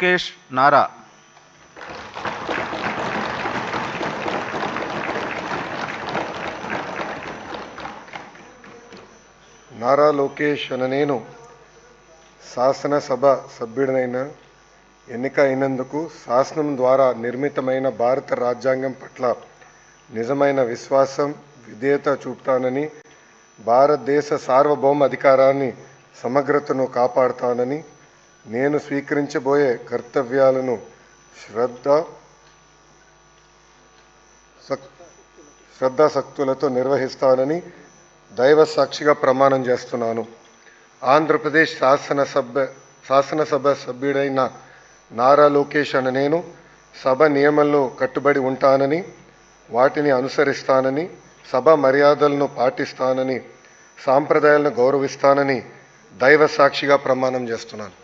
లోకేష్ నారా. నారా లోకేష్ అనే నేను శాసనసభ సభ్యుడినైన ఎన్నిక అయినందుకు శాసనం ద్వారా నిర్మితమైన భారత రాజ్యాంగం పట్ల నిజమైన విశ్వాసం విధేయత చూపుతానని, భారతదేశ సార్వభౌమ అధికారాన్ని సమగ్రతను కాపాడుతానని, నేను స్వీకరించబోయే కర్తవ్యాలను శ్రద్ధాశక్తులతో నిర్వహిస్తానని దైవ సాక్షిగా ప్రమాణం చేస్తున్నాను. ఆంధ్రప్రదేశ్ శాసనసభ సభ్యుడైన నారా లోకేష్ అనే నేను సభ నియమాలను కట్టుబడి ఉంటానని, వాటిని అనుసరిస్తానని, సభ మర్యాదలను పాటిస్తానని, సాంప్రదాయాలను గౌరవిస్తానని దైవ సాక్షిగా ప్రమాణం చేస్తున్నాను.